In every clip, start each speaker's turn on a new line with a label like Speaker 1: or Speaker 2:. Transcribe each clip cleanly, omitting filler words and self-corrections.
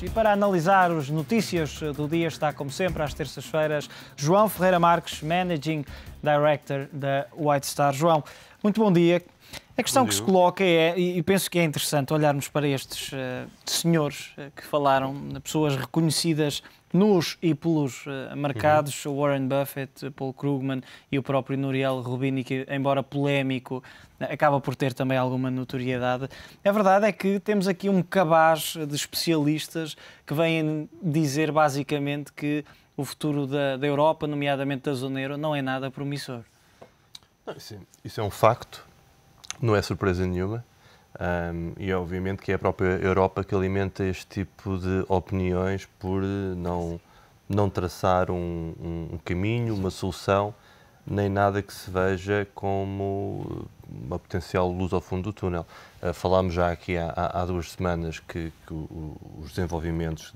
Speaker 1: E para analisar as notícias do dia está, como sempre, às terças-feiras, João Ferreira Marques, Managing Director da White Star. João, muito bom dia. A questão que se coloca é, e penso que é interessante olharmos para estes senhores que falaram, pessoas reconhecidas nos e pelos mercados, Warren Buffett, Paul Krugman e o próprio Nouriel Roubini, que, embora polémico, acaba por ter também alguma notoriedade. A verdade é que temos aqui um cabaz de especialistas que vêm dizer basicamente que o futuro da Europa, nomeadamente da zona euro, não é nada promissor.
Speaker 2: Não, isso é um facto, não é surpresa nenhuma. E obviamente que é a própria Europa que alimenta este tipo de opiniões por não traçar um caminho, uma solução, nem nada que se veja como uma potencial luz ao fundo do túnel. Falámos já aqui há 2 semanas que os desenvolvimentos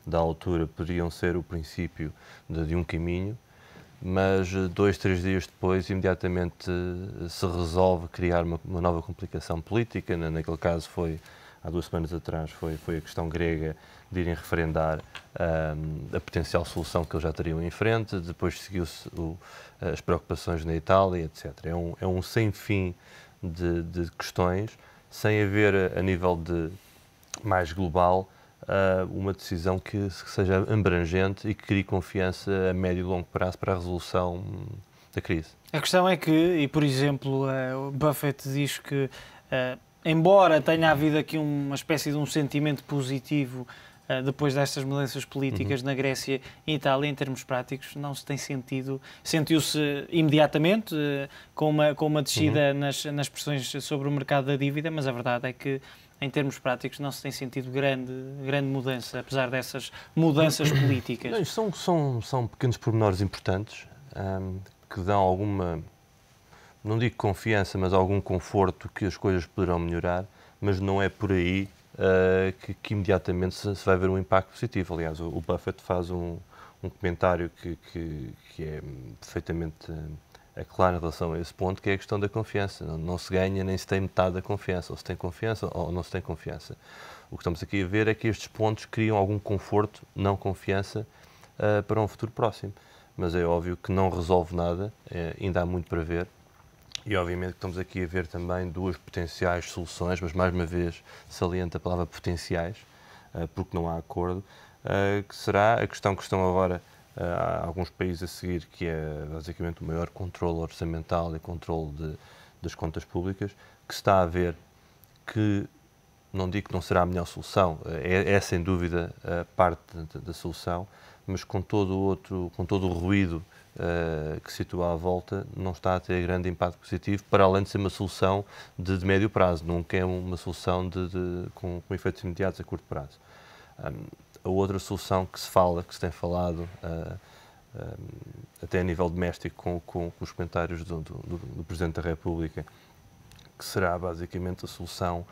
Speaker 2: da altura poderiam ser o princípio de um caminho, mas 2, 3 dias depois, imediatamente se resolve criar uma nova complicação política. Naquele caso há 2 semanas atrás, foi a questão grega de irem referendar a potencial solução que eles já teriam em frente. Depois seguiu-se as preocupações na Itália, etc. É um sem fim de questões, sem haver, a nível mais global, uma decisão que seja abrangente e que crie confiança a médio e longo prazo para a resolução da crise.
Speaker 1: A questão é que, e por exemplo, o Buffett diz que, embora tenha havido aqui uma espécie de um sentimento positivo depois destas mudanças políticas na Grécia e Itália, em termos práticos, não se tem sentido. Sentiu-se imediatamente com uma descida nas pressões sobre o mercado da dívida, mas a verdade é que, em termos práticos, não se tem sentido grande mudança, apesar dessas mudanças políticas.
Speaker 2: Não, são pequenos pormenores importantes que dão alguma, não digo confiança, mas algum conforto que as coisas poderão melhorar, mas não é por aí que imediatamente se vai ver um impacto positivo. Aliás, o Buffett faz um comentário que é perfeitamente claro em relação a esse ponto, que é a questão da confiança. Não se ganha nem se tem metade da confiança, ou se tem confiança ou não se tem confiança. O que estamos aqui a ver é que estes pontos criam algum conforto, não confiança, para um futuro próximo. Mas é óbvio que não resolve nada, ainda há muito para ver. E obviamente que estamos aqui a ver também 2 potenciais soluções, mas mais uma vez saliento a palavra potenciais, porque não há acordo, que será a questão que estão agora há alguns países a seguir, que é basicamente o maior controle orçamental e controle das contas públicas, que se está a ver que, não digo que não será a melhor solução, é sem dúvida parte da solução, mas com todo o ruído que se situa à volta, não está a ter grande impacto positivo, para além de ser uma solução de médio prazo, nunca é uma solução com efeitos imediatos a curto prazo. A outra solução que se tem falado, até a nível doméstico, com os comentários do Presidente da República, que será basicamente a solução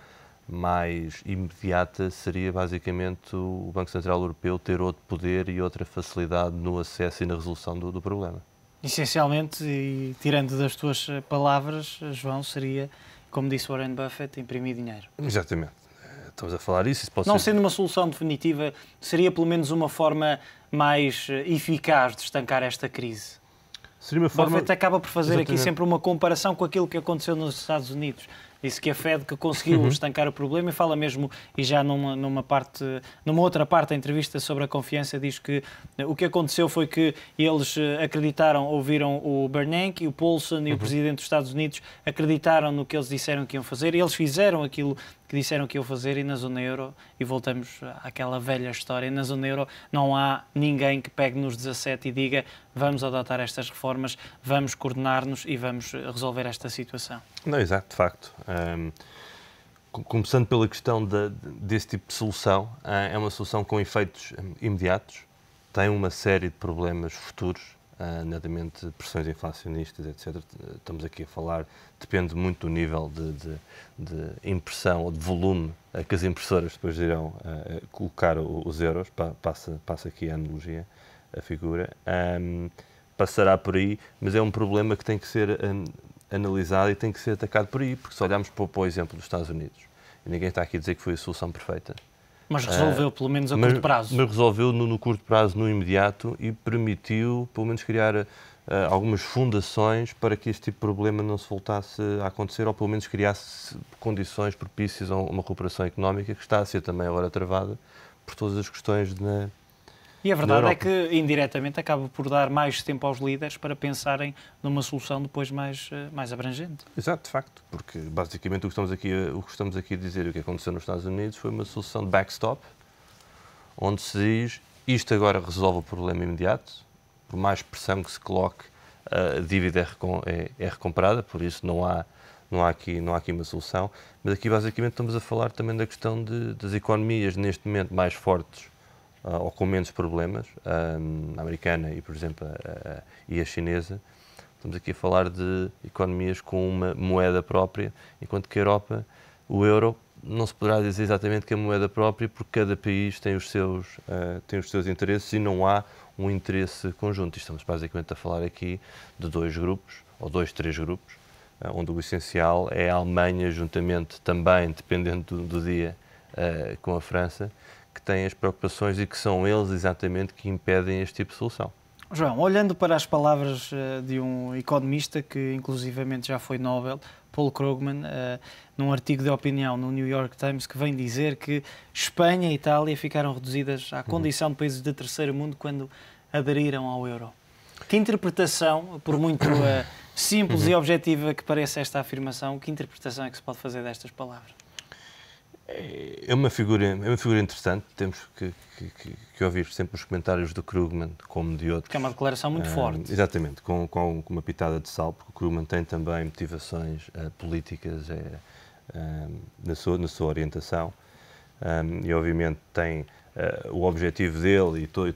Speaker 2: mais imediata, seria basicamente o Banco Central Europeu ter outro poder e outra facilidade no acesso e na resolução do problema.
Speaker 1: Essencialmente, e tirando das tuas palavras, João, seria, como disse Warren Buffett, imprimir dinheiro.
Speaker 2: Exatamente. Estamos a falar isso.
Speaker 1: Não sendo uma solução definitiva, seria pelo menos uma forma mais eficaz de estancar esta crise?
Speaker 2: Seria uma forma...
Speaker 1: Buffett acaba por fazer aqui sempre uma comparação com aquilo que aconteceu nos Estados Unidos. Disse que a Fed que conseguiu estancar o problema, e fala mesmo, e já numa outra parte da entrevista sobre a confiança, diz que o que aconteceu foi que eles acreditaram, ouviram o Bernanke e o Paulson e o Presidente dos Estados Unidos acreditaram no que eles disseram que iam fazer, e eles fizeram aquilo que disseram que iam fazer, e na zona euro, e voltamos àquela velha história, na zona euro não há ninguém que pegue nos 17 e diga vamos adotar estas reformas, vamos coordenar-nos e vamos resolver esta situação.
Speaker 2: Não, exato, de facto. Começando pela questão desse tipo de solução, é uma solução com efeitos imediatos, tem uma série de problemas futuros, nomeadamente pressões inflacionistas, etc. Estamos aqui a falar, depende muito do nível de impressão ou de volume que as impressoras depois irão colocar os euros, passa aqui a analogia, a figura. Passará por aí, mas é um problema que tem que ser analisado e tem que ser atacado por aí, porque se olharmos para o exemplo dos Estados Unidos, e ninguém está aqui a dizer que foi a solução perfeita,
Speaker 1: Mas resolveu, pelo menos a curto prazo.
Speaker 2: Mas resolveu no curto prazo, no imediato, e permitiu, pelo menos, criar algumas fundações para que este tipo de problema não se voltasse a acontecer, ou pelo menos criasse condições propícias a uma recuperação económica que está a ser também agora travada por todas as questões
Speaker 1: E a verdade é que, indiretamente, acaba por dar mais tempo aos líderes para pensarem numa solução depois mais abrangente.
Speaker 2: Exato, de facto, porque basicamente o que estamos aqui a dizer e o que aconteceu nos Estados Unidos foi uma solução de backstop, onde se diz isto agora resolve o problema imediato, por mais pressão que se coloque, a dívida é recomprada, por isso não há aqui uma solução. Mas aqui basicamente estamos a falar também da questão das economias neste momento mais fortes ou com menos problemas, a americana e, por exemplo, e a chinesa. Estamos aqui a falar de economias com uma moeda própria, enquanto que a Europa, o euro, não se poderá dizer exatamente que é moeda própria, porque cada país tem os seus interesses e não há um interesse conjunto. E estamos basicamente a falar aqui de dois grupos, ou três grupos, onde o essencial é a Alemanha, juntamente também, dependendo do dia, com a França, que têm as preocupações e que são eles exatamente que impedem este tipo de solução.
Speaker 1: João, olhando para as palavras de um economista que inclusivamente já foi Nobel, Paul Krugman, num artigo de opinião no New York Times, que vem dizer que Espanha e Itália ficaram reduzidas à condição de países de terceiro mundo quando aderiram ao euro. Que interpretação, por muito simples e objetiva que pareça esta afirmação, que interpretação é que se pode fazer destas palavras?
Speaker 2: É uma figura interessante, temos que ouvir sempre os comentários do Krugman, como de outros.
Speaker 1: Que é uma declaração muito forte.
Speaker 2: Exatamente, com uma pitada de sal, porque o Krugman tem também motivações políticas na sua orientação e obviamente tem o objetivo dele e todo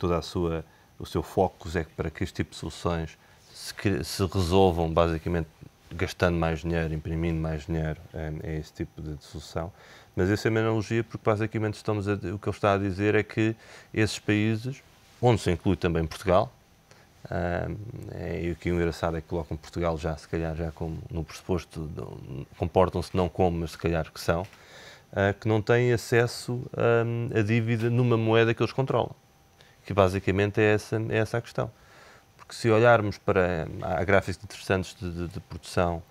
Speaker 2: o seu foco é para que este tipo de soluções se resolvam basicamente gastando mais dinheiro, imprimindo mais dinheiro, é esse tipo de solução. Mas essa é uma analogia porque basicamente o que ele está a dizer é que esses países, onde se inclui também Portugal, e o que é engraçado é que colocam Portugal se calhar como no pressuposto, comportam-se não como, mas se calhar que são, que não têm acesso a dívida numa moeda que eles controlam. Que basicamente é essa a questão. Porque se olharmos há gráficos interessantes de produção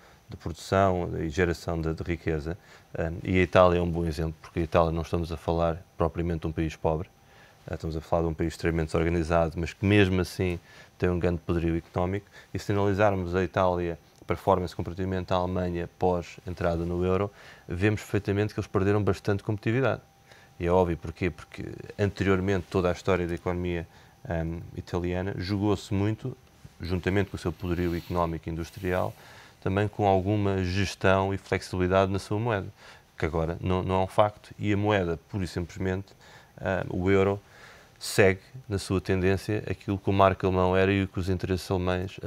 Speaker 2: e geração de riqueza, e a Itália é um bom exemplo, porque a Itália não estamos a falar propriamente de um país pobre, estamos a falar de um país extremamente desorganizado, mas que mesmo assim tem um grande poderio económico, e se analisarmos a Itália, a performance comparativamente à Alemanha pós-entrada no euro, vemos perfeitamente que eles perderam bastante competitividade. E é óbvio, porquê? Porque anteriormente toda a história da economia italiana jogou-se muito, juntamente com o seu poderio económico e industrial, também com alguma gestão e flexibilidade na sua moeda, que agora não é um facto, e a moeda, pura e simplesmente, o euro, segue na sua tendência aquilo que o marco alemão era e o que os interesses alemães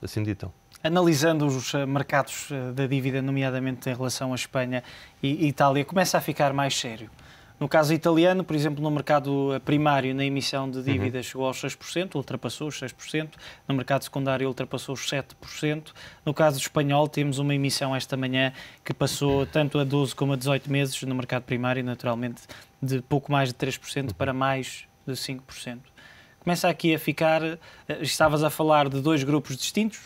Speaker 2: assim ditam.
Speaker 1: Analisando os mercados da dívida, nomeadamente em relação à Espanha e Itália, começa a ficar mais sério. No caso italiano, por exemplo, no mercado primário, na emissão de dívidas chegou aos 6%, ultrapassou os 6%. No mercado secundário ultrapassou os 7%. No caso espanhol, temos uma emissão esta manhã que passou tanto a 12 como a 18 meses no mercado primário, naturalmente, de pouco mais de 3% para mais de 5%. Começa aqui a ficar, estavas a falar de dois grupos distintos,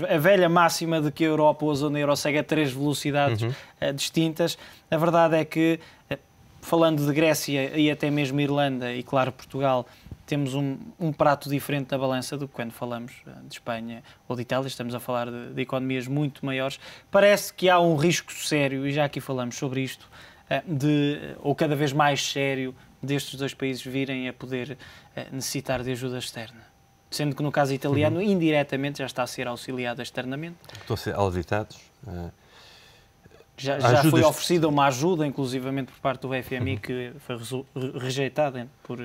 Speaker 1: a velha máxima de que a Europa ou a zona euro segue a 3 velocidades distintas. A verdade é que, falando de Grécia e até mesmo Irlanda e, claro, Portugal, temos um prato diferente da balança do que quando falamos de Espanha ou de Itália. Estamos a falar de economias muito maiores. Parece que há um risco sério, e já aqui falamos sobre isto, ou cada vez mais sério, destes dois países virem a poder necessitar de ajuda externa. Sendo que no caso italiano, indiretamente, já está a ser auxiliado externamente.
Speaker 2: Estão a ser auditados.
Speaker 1: Já foi oferecida uma ajuda, inclusivamente por parte do FMI, que foi rejeitada por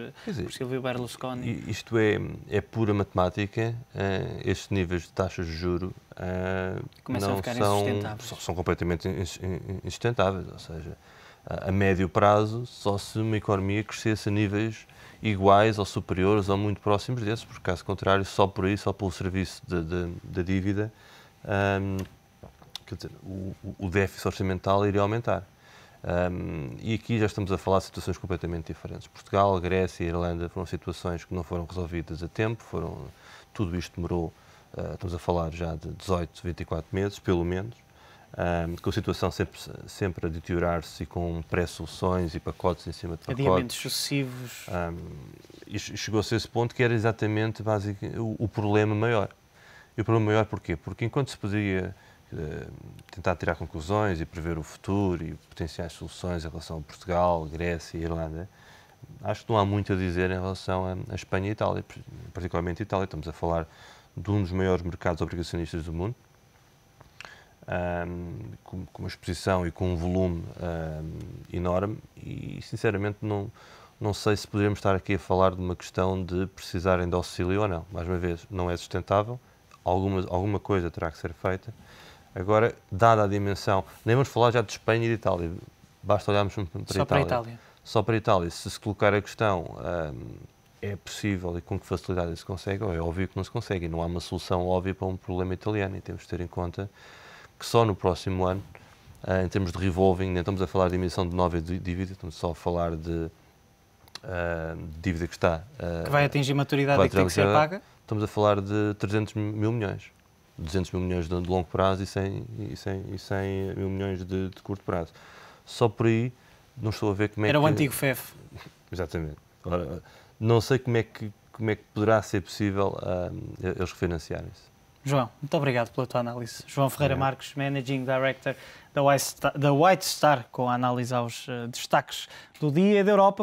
Speaker 1: Silvio Berlusconi.
Speaker 2: Isto é pura matemática. Estes níveis de taxas de juros
Speaker 1: começam a ficar insustentáveis.
Speaker 2: São completamente insustentáveis. Ou seja, a médio prazo, só se uma economia crescesse a níveis iguais ou superiores ou muito próximos desses, porque caso contrário, só por aí, só pelo serviço da dívida, quer dizer, o déficit orçamental iria aumentar. E aqui já estamos a falar de situações completamente diferentes. Portugal, Grécia e Irlanda foram situações que não foram resolvidas a tempo, tudo isto demorou, estamos a falar já de 18, 24 meses, pelo menos, com a situação sempre a deteriorar-se e com pré-soluções e pacotes em cima de pacotes.
Speaker 1: Adiamentos sucessivos.
Speaker 2: E chegou-se a esse ponto que era exatamente o problema maior. E o problema maior porquê? Porque enquanto se podia tentar tirar conclusões e prever o futuro e potenciais soluções em relação a Portugal, Grécia e Irlanda, acho que não há muito a dizer em relação a Espanha e Itália, particularmente a Itália. Estamos a falar de um dos maiores mercados obrigacionistas do mundo, com uma exposição e com um volume enorme e, sinceramente, não sei se poderíamos estar aqui a falar de uma questão de precisarem de auxílio ou não. Mais uma vez, não é sustentável, alguma coisa terá que ser feita. Agora, dada a dimensão, nem vamos falar já de Espanha e de Itália, basta olharmos para
Speaker 1: Só para a Itália.
Speaker 2: Só para a Itália. Se colocar a questão, é possível e com que facilidade se consegue, ou é óbvio que não se consegue. E não há uma solução óbvia para um problema italiano. E temos de ter em conta que só no próximo ano, em termos de revolving, nem estamos a falar de emissão de nova dívida, estamos só a falar de dívida que está...
Speaker 1: que vai atingir maturidade e que tem que ser paga.
Speaker 2: Estamos a falar de 300 mil milhões. 200 mil milhões de longo prazo e 100 mil milhões de curto prazo. Só por aí não estou a ver como é que...
Speaker 1: Era o antigo FEF.
Speaker 2: Exatamente. Ora, não sei como é que poderá ser possível eles refinanciarem-se.
Speaker 1: João, muito obrigado pela tua análise. João Ferreira Marques, Managing Director da White Star, com a análise aos destaques do dia da Europa.